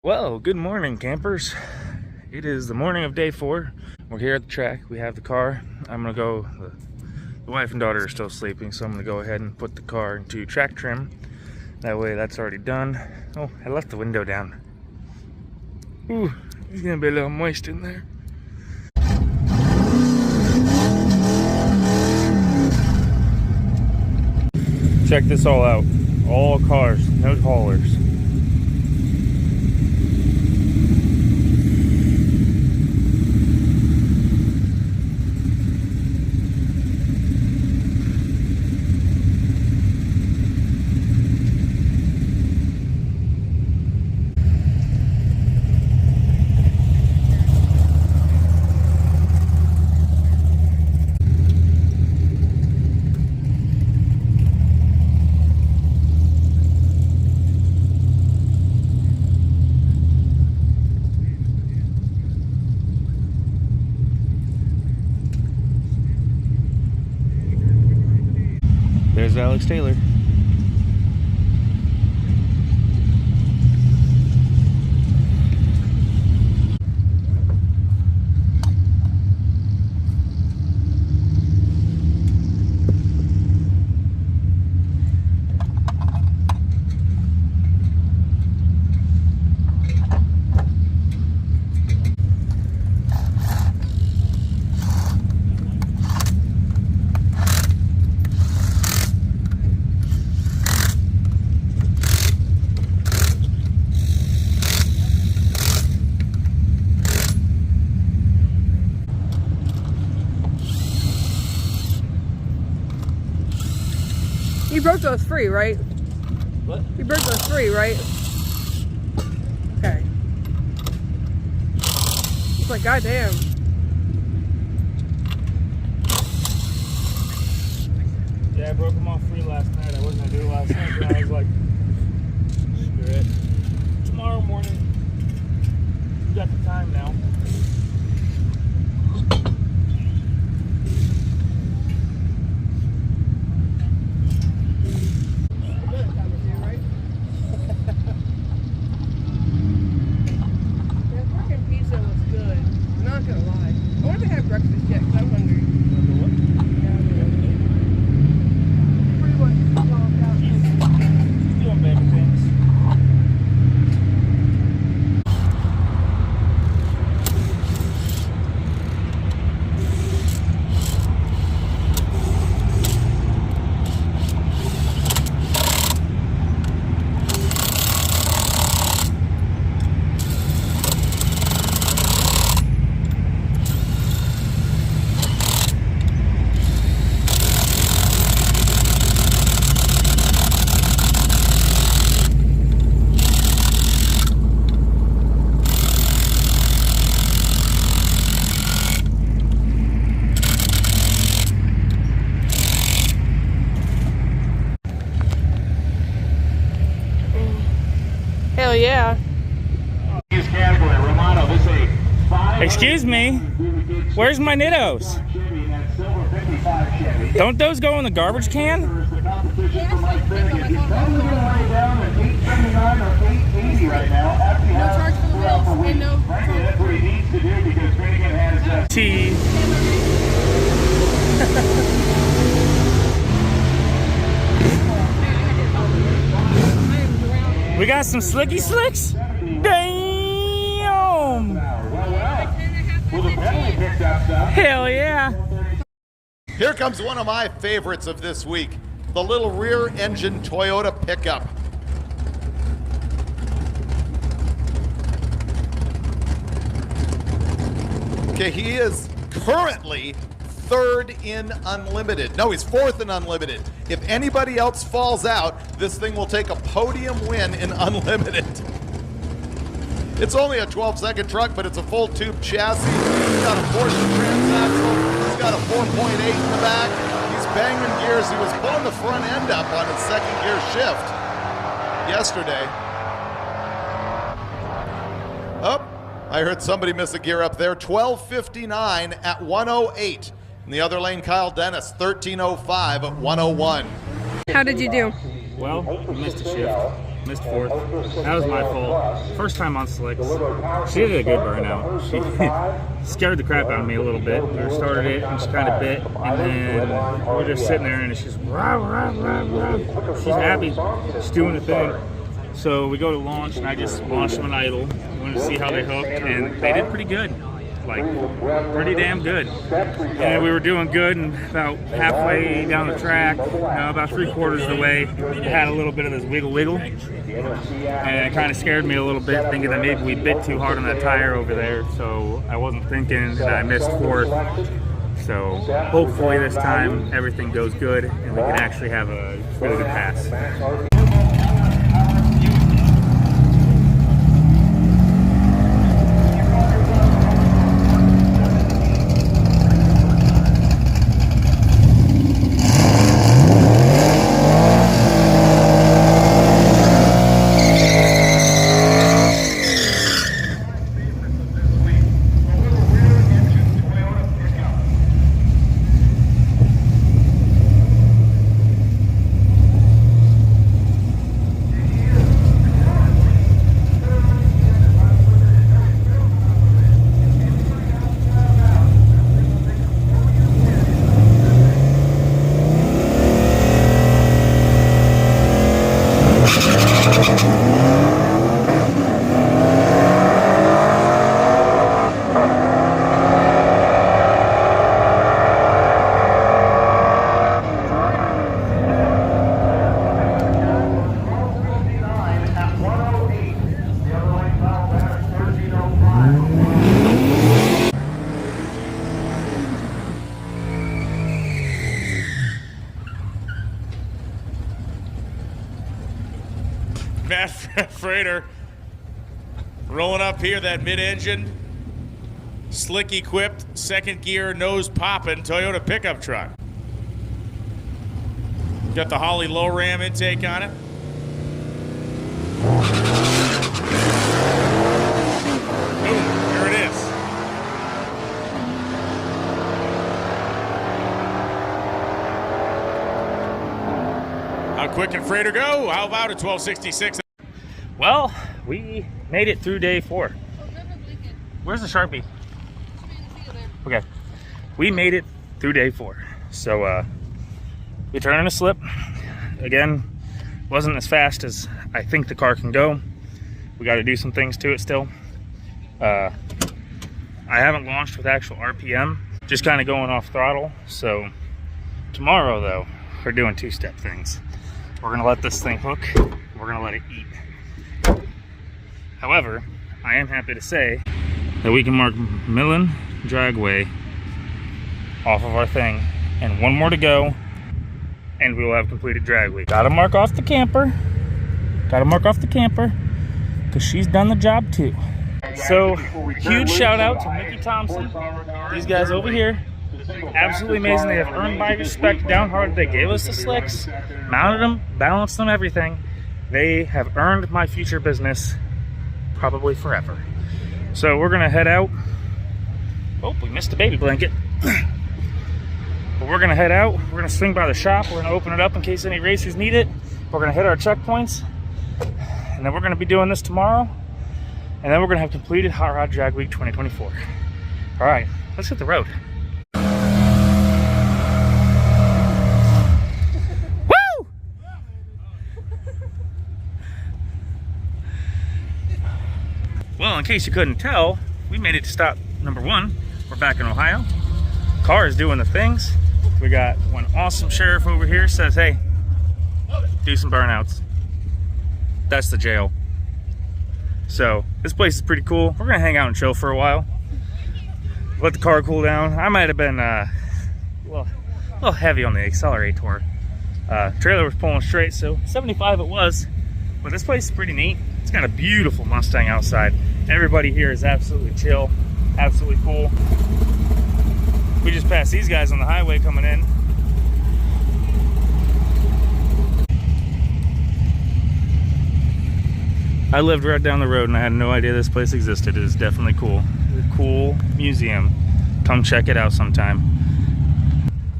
Well, good morning, campers. It is the morning of day 4. We're here at the track. We have the car. I'm gonna go. The wife and daughter are still sleeping, so I'm gonna go ahead and put the car into track trim. That way, that's already done. Oh, I left the window down. Ooh, it's gonna be a little moist in there. Check this all out. All cars, no haulers. There's Alex Taylor. You broke those free, right? What? You broke those free, right? Okay. It's like, goddamn. Yeah, I broke them off free last night. I wasn't gonna do it last night, but I was like, screw it. Tomorrow morning. You got the time now. Breakfast yet, 'cause I'm hungry. She's doing baby things. Hell yeah. Excuse me, where's my Nittos? Don't those go in the garbage can? No charge for the wheels and no T. We got some slicky slicks? Damn! Hell yeah! Here comes one of my favorites of this week, the little rear-engine Toyota pickup. Okay, he is currently third in Unlimited. No, he's fourth in Unlimited. If anybody else falls out, this thing will take a podium win in Unlimited. It's only a 12-second truck, but it's a full tube chassis. He's got a Porsche transaxle. He's got a 4.8 in the back. He's banging gears. He was pulling the front end up on his second gear shift yesterday. Oh, I heard somebody miss a gear up there. 12:59 at 108. In the other lane, Kyle Dennis, 13:05 at 101. How did you do? Well, I missed a shift. Missed fourth. That was my fault. First time on slicks. She did a good burnout. She scared the crap out of me a little bit. We started it and she kind of bit, and then we're just sitting there and it's just rah, rah, rah, rah. She's happy. She's doing the thing. So we go to launch and I just launched them an idle. We wanted to see how they hooked, and they did pretty good. Like, pretty damn good. And we were doing good, and about halfway down the track, about 3/4 of the way, it had a little bit of this wiggle, and it kind of scared me a little bit, thinking that maybe we bit too hard on that tire over there. So I wasn't thinking that I missed fourth. So hopefully this time everything goes good and we can actually have a really good pass. Matt Frater rolling up here, that mid-engine, slick equipped, second gear, nose popping Toyota pickup truck. Got the Holly low ram intake on it. Boom, here it is. How quick can Frater go? How about a 1266? Well, we made it through day 4. Where's the Sharpie? Okay, we made it through day 4. So we turned in a slip. Again, wasn't as fast as I think the car can go. We got to do some things to it still. I haven't launched with actual RPM, just kind of going off throttle. So tomorrow though, we're doing 2-step things. We're gonna let this thing hook. We're gonna let it eat. However, I am happy to say that we can mark Millen Dragway off of our thing, and one more to go, and we will have completed Dragway. Gotta mark off the camper. Gotta mark off the camper, because she's done the job too. So, huge shout out to Mickey Thompson. These guys over here, absolutely amazing. They have earned my respect down hard. They gave us the slicks, mounted them, balanced them, everything. They have earned my future business probably forever. So we're gonna head out. Oh, we missed the baby blanket. But we're gonna head out. We're gonna swing by the shop. We're gonna open it up in case any racers need it. We're gonna hit our checkpoints, and then we're gonna be doing this tomorrow, and then we're gonna have completed Hot Rod Drag Week 2024. All right, let's hit the road. Well, in case you couldn't tell, we made it to stop number 1. We're back in Ohio. Car is doing the things. We got one awesome sheriff over here, says, hey, do some burnouts. That's the jail. So this place is pretty cool. We're gonna hang out and chill for a while. Let the car cool down. I might have been a little heavy on the accelerator. Trailer was pulling straight, so 75 it was. But this place is pretty neat. It's got a beautiful Mustang outside. Everybody here is absolutely chill, absolutely cool. We just passed these guys on the highway coming in. I lived right down the road and I had no idea this place existed. It is definitely cool. It's a cool museum. Come check it out sometime.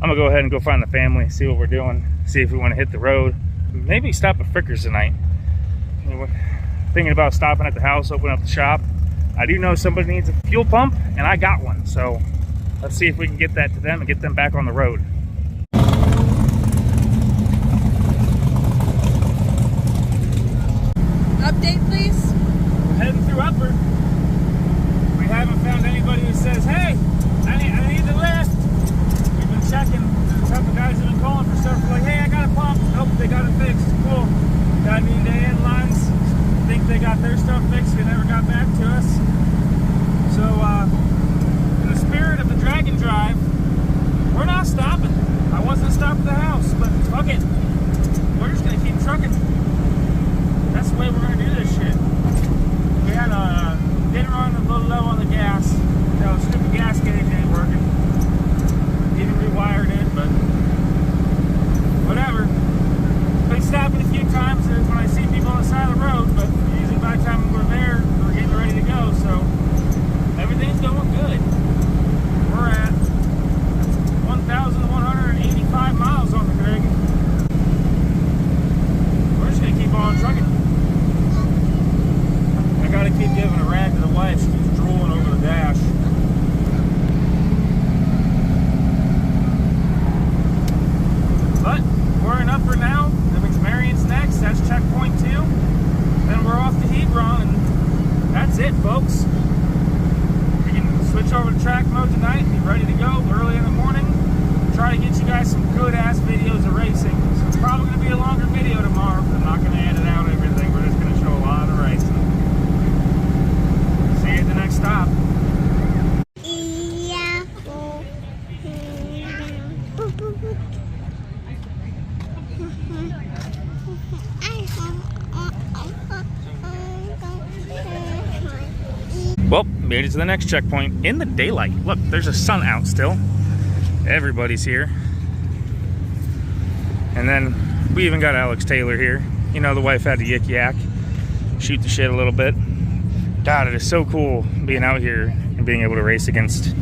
I'm gonna go ahead and go find the family, see what we're doing, see if we want to hit the road. Maybe stop at Frickers tonight. thinking about stopping at the house, opening up the shop. I do know somebody needs a fuel pump, and I got one. So let's see if we can get that to them and get them back on the road. Update, please. We're heading through Upper. We haven't found anybody who says, hey, I need the lift. We've been checking. A couple guys have been calling for stuff. We're like, hey, I got a pump. Nope, they got it fixed. Cool. Got any end lines. Think they got their stuff fixed. They never got back to us. So, in the spirit of the drag and drive, we're not stopping. I wasn't stopping at the house, but fuck it. We're just gonna keep trucking. That's the way we're gonna do this shit. We had a didn't run a little low on the gas. You know, stupid gas gauge ain't working. Even rewired it, but whatever. Been stopping a few times when I see people on the side of the road, but usually by the time we're there, we're getting ready to go. So everything's going good. We're at 1,185 miles on the grid. We're just gonna keep on trucking. I gotta keep giving a rag to the wife. She keeps drooling over the dash. But we're in Upper now. That means Marion's next. That's checkpoint 2. Then we're off to Hebron, and that's it, folks. We can switch over to track mode tonight and be ready to go early in the morning. Try to get you guys some good-ass videos of racing. So it's probably going to be a longer video tomorrow. I'm not going to edit out everything. We're just going to show a lot of racing. See you at the next stop. Well, made it to the next checkpoint in the daylight. Look, there's a sun out still. Everybody's here. And then we even got Alex Taylor here. You know, the wife had to yik yak, shoot the shit a little bit. God, it is so cool being out here and being able to race against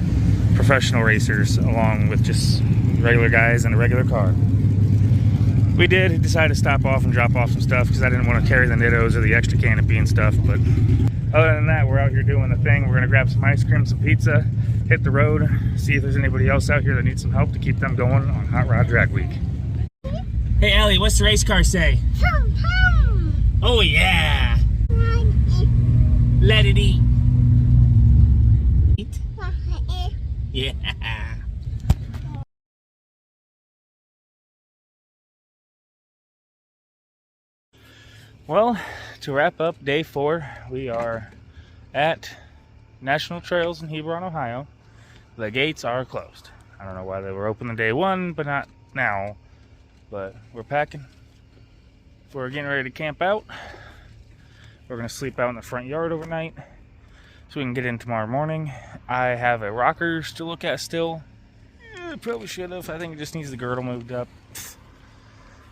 professional racers along with just regular guys in a regular car. We did decide to stop off and drop off some stuff because I didn't want to carry the Nittos or the extra canopy and stuff, but other than that, we're out here doing the thing. We're gonna grab some ice cream, some pizza, hit the road, see if there's anybody else out here that needs some help to keep them going on Hot Rod Drag Week. Hey Allie, what's the race car say? Oh yeah! Let it eat. Eat? Yeah. Well, to wrap up day 4, we are at National Trails in Hebron, Ohio. The gates are closed. I don't know why they were open on day 1, but not now. But we're packing. We're getting ready to camp out. We're gonna sleep out in the front yard overnight so we can get in tomorrow morning. I have a rockers to look at still. Probably should have. I think it just needs the girdle moved up.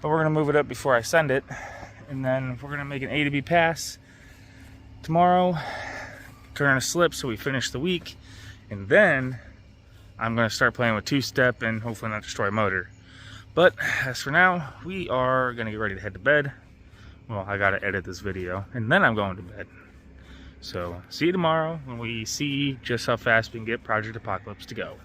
But we're gonna move it up before I send it. And then we're gonna make an A to B pass tomorrow, turn a slip so we finish the week, and then I'm gonna start playing with 2-step and hopefully not destroy a motor. But as for now, we are gonna get ready to head to bed. Well, I gotta edit this video and then I'm going to bed. So see you tomorrow when we see just how fast we can get Project Apocalypse to go.